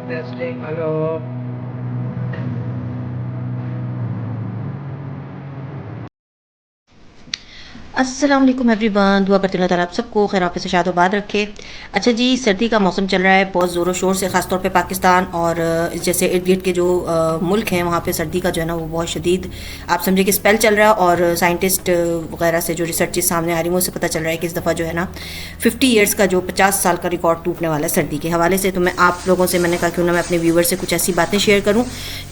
Testing hello. अस्सलाम वालेकुम everyone. दुआ करती हूँ अल्लाह ताला आप सबको खैर आफियत से शादोबाद रखे। अच्छा जी, सर्दी का मौसम चल रहा है बहुत ज़ोरों शोर से, ख़ासतौर पे पाकिस्तान और जैसे इर्द गिर्द के जो मुल्क हैं वहाँ पे सर्दी का जो है ना वो बहुत शदीद आप समझे कि स्पेल चल रहा है। और साइंटिस्ट वगैरह से जो रिसर्च सामने आ रही है उससे पता चल रहा है कि इस दफ़ा जो है ना 50 ईयर्स का जो 50 साल का रिकॉर्ड टूटने वाला है सर्दी के हवाले से। तो मैं आप लोगों से मैंने कहा क्यों ना मैं अपने व्यूवर से कुछ ऐसी बातें शेयर करूँ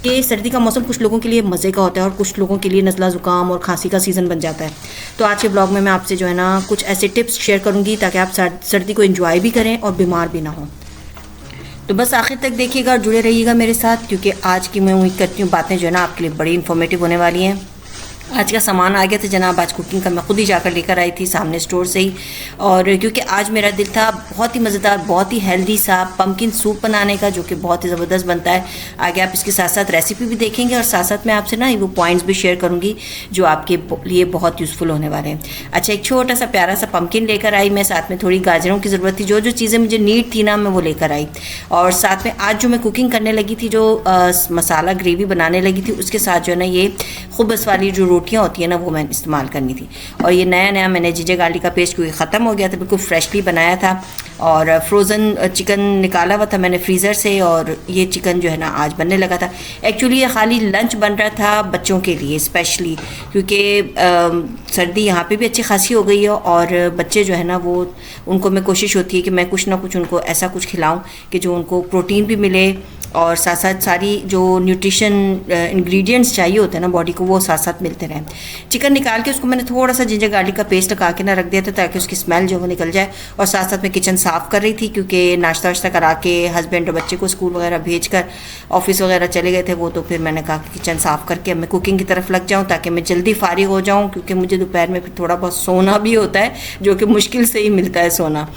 कि सर्दी का मौसम कुछ लोगों के लिए मज़े का होता है और कुछ लोगों के लिए नज़ला ज़ुकाम और खांसी का सीज़न बन जाता है। तो आज के ब्लॉग में मैं आपसे जो है ना कुछ ऐसे टिप्स शेयर करूंगी ताकि आप सर्दी को एंजॉय भी करें और बीमार भी ना हो। तो बस आखिर तक देखिएगा और जुड़े रहिएगा मेरे साथ, क्योंकि आज की मैं उम्मीद करती हूँ बातें जो है ना आपके लिए बड़ी इन्फॉर्मेटिव होने वाली हैं। आज का सामान आ गया था जनाब, आज कुकिंग का मैं खुद ही जाकर लेकर आई थी सामने स्टोर से ही। और क्योंकि आज मेरा दिल था बहुत ही मज़ेदार बहुत ही हेल्दी सा पम्पकिन सूप बनाने का, जो कि बहुत ही ज़बरदस्त बनता है। आगे आप इसके साथ साथ रेसिपी भी देखेंगे और साथ साथ मैं आपसे ना वो पॉइंट्स भी शेयर करूँगी जो आपके लिए बहुत यूज़फुल होने वाले हैं। अच्छा, एक छोटा सा प्यारा सा पम्पकिन लेकर आई मैं, साथ में थोड़ी गाजरों की ज़रूरत थी, जो जो चीज़ें मुझे नीड थी ना मैं वो लेकर आई। और साथ में आज जो मैं कुकिंग करने लगी थी, जो मसाला ग्रेवी बनाने लगी थी, उसके साथ जो है ना ये खुबस वाली जो रोटियां होती है ना वो मैंने इस्तेमाल करनी थी। और ये नया नया मैंने जिंजर गार्लिक का पेस्ट क्योंकि ख़त्म हो गया था, बिल्कुल फ्रेशली बनाया था। और फ्रोज़न चिकन निकाला हुआ था मैंने फ्रीज़र से, और ये चिकन जो है ना आज बनने लगा था। एक्चुअली ये खाली लंच बन रहा था बच्चों के लिए स्पेशली, क्योंकि सर्दी यहाँ पे भी अच्छी खासी हो गई है और बच्चे जो है ना वो उनको मैं कोशिश होती है कि मैं कुछ ना कुछ उनको ऐसा कुछ खिलाऊँ कि जो उनको प्रोटीन भी मिले और साथ साथ सारी जो न्यूट्रिशन इंग्रेडिएंट्स चाहिए होते हैं ना बॉडी को वो साथ साथ मिलते रहें। चिकन निकाल के उसको मैंने थोड़ा सा जिंजर गार्लिक का पेस्ट लगा के ना रख दिया था ताकि उसकी स्मेल जो है वो निकल जाए। और साथ साथ मैं किचन साफ़ कर रही थी क्योंकि नाश्ता वाश्ता करा के हस्बैंड और बच्चे को स्कूल वगैरह भेज कर ऑफिस वगैरह चले गए थे वो, तो फिर मैंने कहा कि किचन साफ़ करके मैं कुकिंग की तरफ लग जाऊँ ताकि मैं जल्दी फारिग हो जाऊँ, क्योंकि मुझे दोपहर में फिर थोड़ा बहुत सोना भी होता है जो कि मुश्किल से ही मिलता है सोना।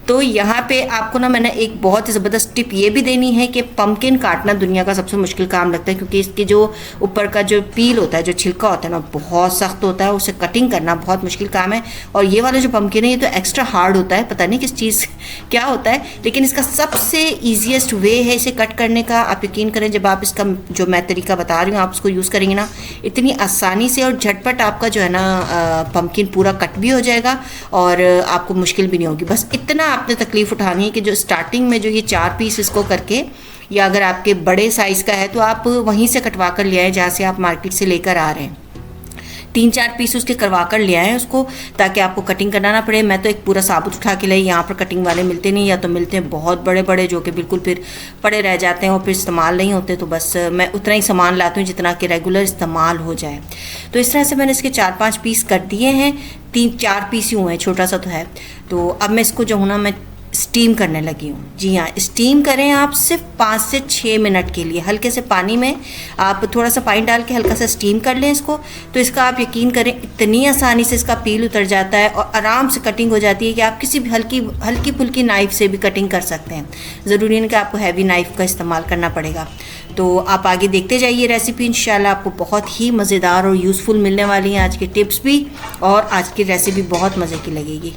तो यहाँ पे आपको ना मैंने एक बहुत ही ज़बरदस्त टिप ये भी देनी है कि पम्पकिन काटना दुनिया का सबसे मुश्किल काम लगता है, क्योंकि इसके जो ऊपर का जो पील होता है जो छिलका होता है ना बहुत सख्त होता है, उसे कटिंग करना बहुत मुश्किल काम है। और ये वाला जो पम्पकिन है ये तो एक्स्ट्रा हार्ड होता है, पता नहीं किस चीज़ क्या होता है, लेकिन इसका सबसे ईजिएस्ट वे है इसे कट करने का। आप यकीन करें जब आप इसका जो मैं तरीका बता रही हूँ आप उसको यूज़ करेंगे ना इतनी आसानी से और झटपट आपका जो है ना पम्पकिन पूरा कट भी हो जाएगा और आपको मुश्किल भी नहीं होगी। बस इतना आपने तकलीफ उठानी है कि जो स्टार्टिंग में जो ये 4 पीस इसको करके, या अगर आपके बड़े साइज़ का है तो आप वहीं से कटवा कर ले आए जहाँ से आप मार्केट से लेकर आ रहे हैं। 3-4 पीस उसके करवा कर ले आए उसको, ताकि आपको कटिंग करना ना पड़े। मैं तो एक पूरा साबुत उठा के लाई, यहाँ पर कटिंग वाले मिलते नहीं, या तो मिलते हैं बहुत बड़े बड़े जो कि बिल्कुल फिर पड़े रह जाते हैं और फिर इस्तेमाल नहीं होते। तो बस मैं उतना ही सामान लाती हूँ जितना कि रेगुलर इस्तेमाल हो जाए। तो इस तरह से मैंने इसके 4-5 पीस कर दिए हैं, 3-4 पीस ही हुए हैं, छोटा सा तो है। तो अब मैं इसको जो हूँ ना मैं स्टीम करने लगी हूँ। जी हाँ, स्टीम करें आप सिर्फ 5 से 6 मिनट के लिए, हल्के से पानी में आप थोड़ा सा पानी डाल के हल्का सा स्टीम कर लें इसको। तो इसका आप यकीन करें इतनी आसानी से इसका पील उतर जाता है और आराम से कटिंग हो जाती है कि आप किसी भी हल्की फुल्की नाइफ़ से भी कटिंग कर सकते हैं। ज़रूरी नहीं कि आपको हैवी नाइफ़ का इस्तेमाल करना पड़ेगा। तो आप आगे देखते जाइए रेसिपी, इंशाल्लाह आपको बहुत ही मज़ेदार और यूज़फुल मिलने वाली हैं आज की टिप्स भी, और आज की रेसिपी बहुत मज़े की लगेगी।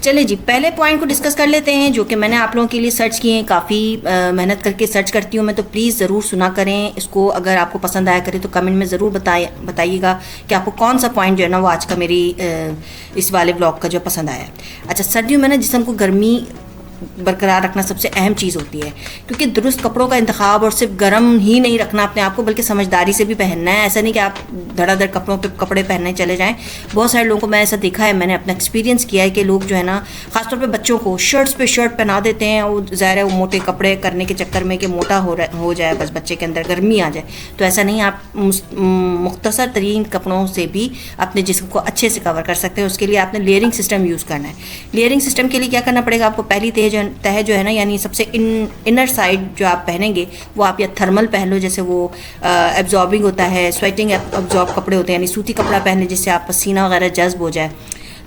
चले जी, पहले पॉइंट को डिस्कस कर लेते हैं जो कि मैंने आप लोगों के लिए सर्च किए हैं। काफ़ी मेहनत करके सर्च करती हूँ मैं, तो प्लीज़ ज़रूर सुना करें इसको। अगर आपको पसंद आया करे तो कमेंट में ज़रूर बताइएगा कि आपको कौन सा पॉइंट जो है ना वो आज का मेरी इस वाले ब्लॉग का जो पसंद आया। अच्छा, सर्दियों में ना जिस्म को गर्मी बरकरार रखना सबसे अहम चीज़ होती है, क्योंकि दुरुस्त कपड़ों का इंतखाब और सिर्फ गर्म ही नहीं रखना अपने आप को, बल्कि समझदारी से भी पहनना है। ऐसा नहीं कि आप धड़ाधड़ कपड़ों पे कपड़े पहनने चले जाएं। बहुत सारे लोगों को मैं ऐसा देखा है, मैंने अपना एक्सपीरियंस किया है कि लोग जो है ना खासतौर पे बच्चों को शर्ट्स पे शर्ट पहना देते हैं, और ज़ाहिर है वो मोटे कपड़े करने के चक्कर में कि मोटा हो जाए, बस बच्चे के अंदर गर्मी आ जाए। तो ऐसा नहीं, आप मुख्तसर तरीन कपड़ों से भी अपने जिस्म को अच्छे से कवर कर सकते हैं। उसके लिए आपने लेयरिंग सिस्टम यूज़ करना है। लेयरिंग सिस्टम के लिए क्या करना पड़ेगा आपको, पहली तह जो है ना यानी सबसे इनर साइड जो आप पहनेंगे वो आप या थर्मल पहन लो, जैसे वो एब्जॉर्बिंग होता है, स्वेटिंग एब्जॉर्ब कपड़े होते हैं, यानी सूती कपड़ा पहन लें जिससे आप पसीना वगैरह जज्ब हो जाए।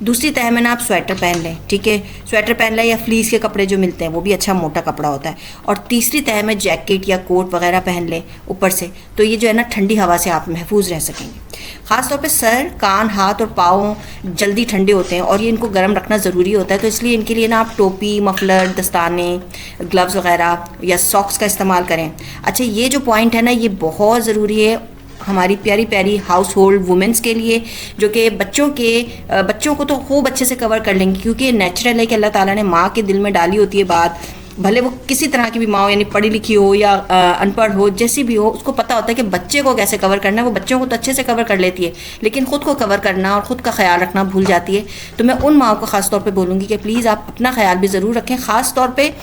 दूसरी तह में ना आप स्वेटर पहन लें, ठीक है, स्वेटर पहन लें या फ्लीस के कपड़े जो मिलते हैं वो भी अच्छा मोटा कपड़ा होता है। और तीसरी तह में जैकेट या कोट वगैरह पहन लें ऊपर से, तो ये जो है ना ठंडी हवा से आप महफूज रह सकेंगे। ख़ास तौर पे सर, कान, हाथ और पाँव जल्दी ठंडे होते हैं और ये इनको गर्म रखना ज़रूरी होता है, तो इसलिए इनके लिए ना आप टोपी, मफलर, दस्ताने, ग्लव्स वगैरह या सॉक्स का इस्तेमाल करें। अच्छा, ये जो पॉइंट है ना ये बहुत ज़रूरी है हमारी प्यारी प्यारी हाउस होल्ड वुमेंस के लिए, जो कि बच्चों को तो खूब अच्छे से कवर कर लेंगी, क्योंकि नेचुरल है कि अल्लाह ताला ने माँ के दिल में डाली होती है बात, भले वो किसी तरह की भी माँ हो, यानी पढ़ी लिखी हो या अनपढ़ हो, जैसी भी हो, उसको पता होता है कि बच्चे को कैसे कवर करना है। वो बच्चों को तो अच्छे से कवर कर लेती है, लेकिन ख़ुद को कवर करना और ख़ुद का ख्याल रखना भूल जाती है। तो मैं उन माँओं को ख़ास तौर पे बोलूँगी कि प्लीज़ आप अपना ख्याल भी ज़रूर रखें। ख़ास तौर पे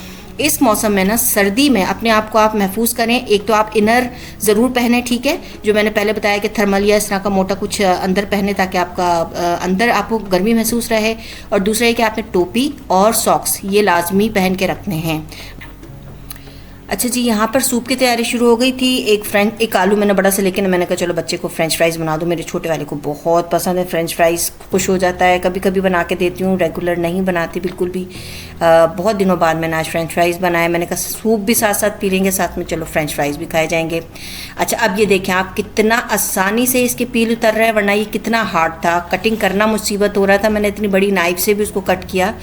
इस मौसम में ना, सर्दी में अपने आप को आप महफूज करें। एक तो आप इनर ज़रूर पहने, ठीक है, जो मैंने पहले बताया कि थर्मल या इस तरह का मोटा कुछ अंदर पहने ताकि आपका अंदर आपको गर्मी महसूस रहे। और दूसरा है कि आपने टोपी और सॉक्स ये लाजमी पहन के रखने हैं। अच्छा जी, यहाँ पर सूप की तैयारी शुरू हो गई थी। एक आलू मैंने बड़ा सा, लेकिन मैंने कहा चलो बच्चे को फ्रेंच फ्राइज़ बना दूँ। मेरे छोटे वाले को बहुत पसंद है फ्रेंच फ्राइज़, खुश हो जाता है। कभी कभी बना के देती हूँ, रेगुलर नहीं बनाती बिल्कुल भी। बहुत दिनों बाद मैंने आज फ्रेंच फ्राइज़ बनाए। मैंने कहा सूप भी साथ साथ पी लेंगे, साथ में चलो फ्रेंच फ्राइज़ भी खाए जाएंगे। अच्छा, अब ये देखें आप कितना आसानी से इसके पील उतर रहा है, वरना ये कितना हार्ड था, कटिंग करना मुसीबत हो रहा था। मैंने इतनी बड़ी नाइफ से भी उसको कट किया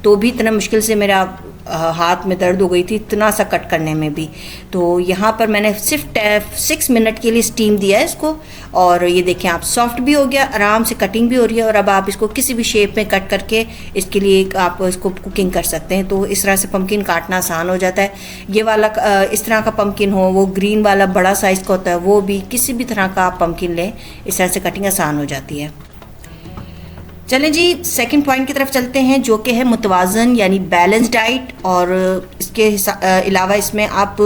तो भी इतना मुश्किल से मेरा हाथ में दर्द हो गई थी, इतना सा कट करने में भी। तो यहाँ पर मैंने सिर्फ 6 मिनट के लिए स्टीम दिया है इसको, और ये देखें आप सॉफ्ट भी हो गया, आराम से कटिंग भी हो रही है। और अब आप इसको किसी भी शेप में कट करके इसके लिए आप इसको कुकिंग कर सकते हैं। तो इस तरह से पम्पकिन काटना आसान हो जाता है। ये वाला इस तरह का पम्पकिन हो, वो ग्रीन वाला बड़ा साइज़ का होता है, वो भी किसी भी तरह का आप पम्पकिन लें, इस तरह से कटिंग आसान हो जाती है। चलें जी, सेकंड पॉइंट की तरफ चलते हैं, जो कि है मुतवाज़न यानी बैलेंस डाइट। और इसके अलावा इसमें आप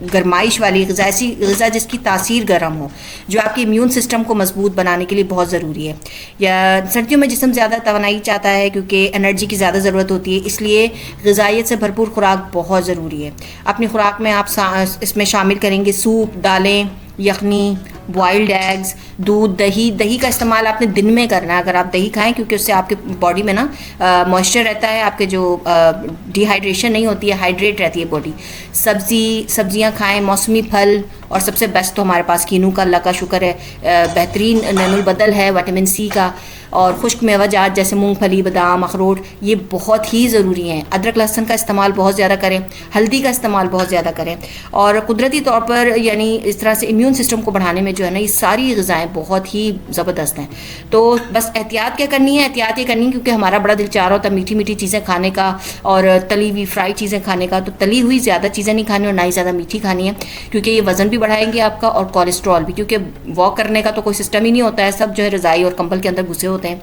गरमाइश वाली ग़िज़ा, ऐसी ग़िज़ा जिसकी तासीर गर्म हो, जो आपके इम्यून सिस्टम को मजबूत बनाने के लिए बहुत ज़रूरी है। या सर्दियों में जिस्म ज़्यादा तवानाई चाहता है क्योंकि एनर्जी की ज़्यादा ज़रूरत होती है, इसलिए ग़िज़ाइयत से भरपूर खुराक बहुत ज़रूरी है। अपनी खुराक में आप इसमें शामिल करेंगे सूप, दालें, यखनी, बॉइल्ड एग्स, दूध, दही का इस्तेमाल आपने दिन में करना है। अगर आप दही खाएं, क्योंकि उससे आपके बॉडी में ना मॉइस्चर रहता है, आपके जो डिहाइड्रेशन नहीं होती है, हाइड्रेट रहती है बॉडी। सब्जियां खाएं, मौसमी फल, और सबसे बेस्ट तो हमारे पास कीनू का, अल्लाह का शुक्र है, बेहतरीन नैनुल बदल है विटामिन सी का। और खुश्क मेवाजात जैसे मूंगफली, बादाम, अखरोट, ये बहुत ही ज़रूरी हैं। अदरक लहसुन का इस्तेमाल बहुत ज़्यादा करें, हल्दी का इस्तेमाल बहुत ज़्यादा करें। और कुदरती तौर पर यानी इस तरह से इम्यून सिस्टम को बढ़ाने में जो है ना, ये सारी ग़िज़ाएँ बहुत ही ज़बरदस्त हैं। तो बस एहतियात क्या करनी है, एहतियात ये करनी है, क्योंकि हमारा बड़ा दिल चाह रहा होता है मीठी मीठी चीज़ें खाने का और तली हुई फ्राई चीज़ें खाने का। तो तली हुई ज़्यादा चीज़ें नहीं खानी और ना ही ज़्यादा मीठी खानी है, क्योंकि ये वज़न भी बढ़ाएंगे आपका और कोलेस्ट्रॉल भी, क्योंकि वॉक करने का तो कोई सिस्टम ही नहीं होता है, सब जो है रज़ाई और कंबल के अंदर घुसे होते हैं।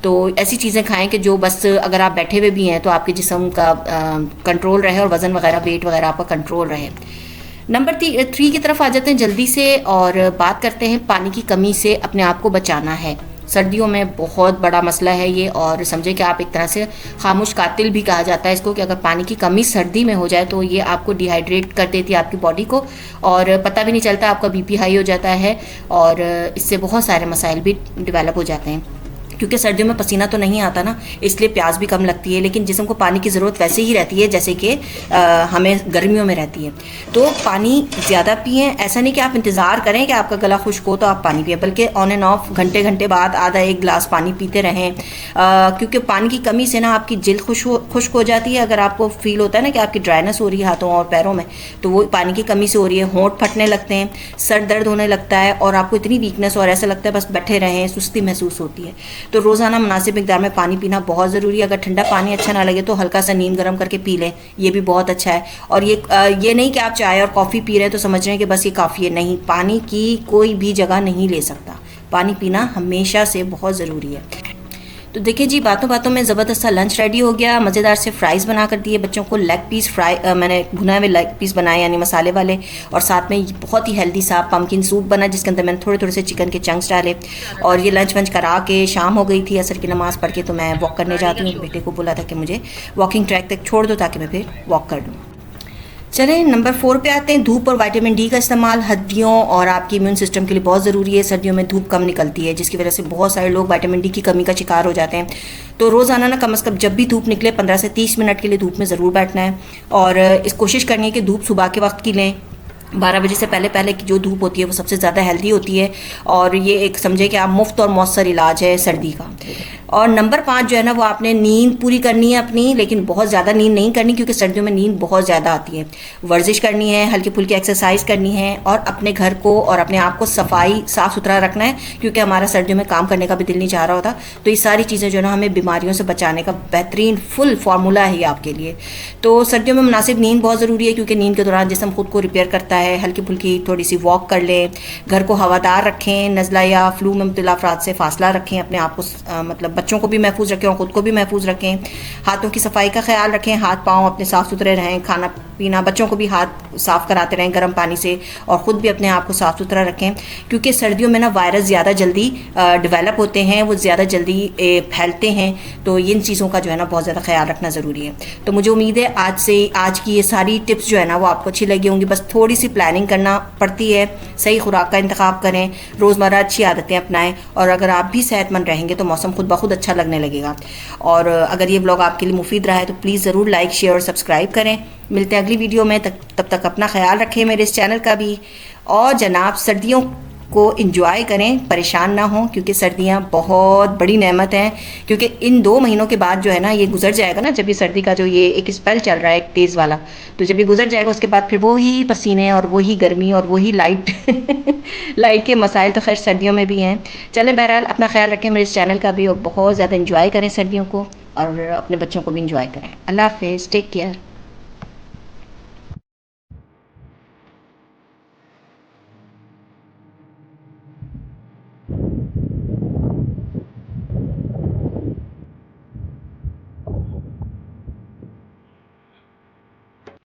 तो ऐसी चीज़ें खाएं कि जो बस अगर आप बैठे हुए भी हैं तो आपके जिस्म का कंट्रोल रहे और वज़न वगैरह, वेट वगैरह आपका कंट्रोल रहे। नंबर 3 की तरफ आ जाते हैं जल्दी से, और बात करते हैं पानी की कमी से अपने आप को बचाना है। सर्दियों में बहुत बड़ा मसला है ये, और समझे कि आप एक तरह से खामोश कातिल भी कहा जाता है इसको, कि अगर पानी की कमी सर्दी में हो जाए तो ये आपको डिहाइड्रेट कर देती है आपकी बॉडी को, और पता भी नहीं चलता, आपका बीपी हाई हो जाता है, और इससे बहुत सारे मसाइल भी डेवलप हो जाते हैं। क्योंकि सर्दियों में पसीना तो नहीं आता ना, इसलिए प्यास भी कम लगती है, लेकिन जिस्म को पानी की ज़रूरत वैसे ही रहती है जैसे कि हमें गर्मियों में रहती है। तो पानी ज़्यादा पिएं। ऐसा नहीं कि आप इंतज़ार करें कि आपका गला खुश्क हो तो आप पानी पिएं, बल्कि ऑन एंड ऑफ घंटे घंटे बाद आधा एक गिलास पानी पीते रहें, क्योंकि पानी की कमी से ना आपकी जिल्द खुश्क हो जाती है। अगर आपको फील होता है ना कि आपकी ड्राइनेस हो रही है हाथों और पैरों में, तो वो पानी की कमी से हो रही है। होंठ फटने लगते हैं, सर दर्द होने लगता है, और आपको इतनी वीकनेस और ऐसा लगता है बस बैठे रहें, सुस्ती महसूस होती है। तो रोज़ाना मुनासिब मिकदार में पानी पीना बहुत ज़रूरी है। अगर ठंडा पानी अच्छा ना लगे तो हल्का सा नीम गर्म करके पी लें, ये भी बहुत अच्छा है। और ये नहीं कि आप चाय और कॉफ़ी पी रहे हैं तो समझ रहे हैं कि बस ये काफ़ी है, नहीं, पानी की कोई भी जगह नहीं ले सकता। पानी पीना हमेशा से बहुत ज़रूरी है। तो देखिए जी, बातों बातों में ज़बरदस्त सा लंच रेडी हो गया। मज़ेदार से फ्राइज़ बना कर दिए बच्चों को, लेग पीस फ्राई, मैंने भुना हुए लेग पीस बनाए यानी मसाले वाले, और साथ में बहुत ही हेल्दी सा पम्पकिन सूप बना जिसके अंदर मैंने थोड़े थोड़े से चिकन के चंक्स डाले। और ये लंच वंच करा के शाम हो गई थी, असर की नमाज़ पढ़ के तो मैं वॉक करने जाती हूँ। बेटे को बोला था कि मुझे वॉकिंग ट्रैक तक छोड़ दो ताकि मैं फिर वॉक कर लूँ। चलें नंबर 4 पे आते हैं। धूप और विटामिन डी का इस्तेमाल हड्डियों और आपकी इम्यून सिस्टम के लिए बहुत ज़रूरी है। सर्दियों में धूप कम निकलती है जिसकी वजह से बहुत सारे लोग विटामिन डी की कमी का शिकार हो जाते हैं। तो रोज़ाना ना कम से कम जब भी धूप निकले 15 से 30 मिनट के लिए धूप में ज़रूर बैठना है। और इस कोशिश करनी है कि धूप सुबह के वक्त की लें। 12 बजे से पहले पहले की जो धूप होती है वो सबसे ज़्यादा हेल्दी होती है और ये एक समझे कि आप मुफ्त और मौसर इलाज है सर्दी का। और नंबर 5 जो है ना वो आपने नींद पूरी करनी है अपनी, लेकिन बहुत ज़्यादा नींद नहीं करनी क्योंकि सर्दियों में नींद बहुत ज़्यादा आती है। वर्जिश करनी है, हल्की फुल्की एक्सरसाइज करनी है और अपने घर को और अपने आप को सफाई साफ़ सुथरा रखना है क्योंकि हमारा सर्दियों में काम करने का भी दिल नहीं चाह रहा होता। तो ये सारी चीज़ें जो है ना हमें बीमारियों से बचाने का बेहतरीन फुल फार्मूला है ये आपके लिए। तो सर्दियों में मुनासिब नींद बहुत ज़रूरी है क्योंकि नींद के दौरान जिस्म खुद को रिपेयर करता है। हल्की फुल्की थोड़ी सी वॉक कर लें, घर को हवादार रखें, नज़ला या फ्लू में मुब्तला अफराद से फासला रखें, अपने आप को मतलब बच्चों को भी महफूज रखें और ख़ुद को भी महफूज रखें। हाथों की सफाई का ख्याल रखें, हाथ पाँव अपने साफ़ सुथरे रहें। खाना पीना बच्चों को भी हाथ साफ़ कराते रहें गर्म पानी से और ख़ुद भी अपने आप को साफ़ सुथरा रखें क्योंकि सर्दियों में ना वायरस ज़्यादा जल्दी डेवलप होते हैं, वो ज़्यादा जल्दी फैलते हैं। तो इन चीज़ों का जो है ना बहुत ज़्यादा ख्याल रखना ज़रूरी है। तो मुझे उम्मीद है आज की ये सारी टिप्स जो है ना वो आपको अच्छी लगी होंगी। बस थोड़ी सी प्लानिंग करना पड़ती है, सही खुराक का इंतखाब करें, रोज़मर्रा अच्छी आदतें अपनाएं और अगर आप भी सेहतमंद रहेंगे तो मौसम खुद ब खुद अच्छा लगने लगेगा। और अगर ये ब्लॉग आपके लिए मुफीद रहा है तो प्लीज़ ज़रूर लाइक शेयर और सब्सक्राइब करें। मिलते हैं अगली वीडियो में, तब तक अपना ख्याल रखें, मेरे इस चैनल का भी। और जनाब सर्दियों को इंजॉय करें, परेशान ना हों क्योंकि सर्दियां बहुत बड़ी नेमत हैं। क्योंकि इन 2 महीनों के बाद जो है ना ये गुजर जाएगा ना, जब ये सर्दी का जो ये एक स्पेल चल रहा है एक तेज़ वाला, तो जब ये गुजर जाएगा उसके बाद फिर वही पसीने और वही गर्मी और वही लाइट लाइट के मसाइल तो खैर सर्दियों में भी हैं। चलें बहरहाल अपना ख्याल रखें, मेरे इस चैनल का भी, और बहुत ज़्यादा इंजॉय करें सर्दियों को और अपने बच्चों को भी इंजॉय करें। अल्लाह हाफ़िज़, टेक केयर।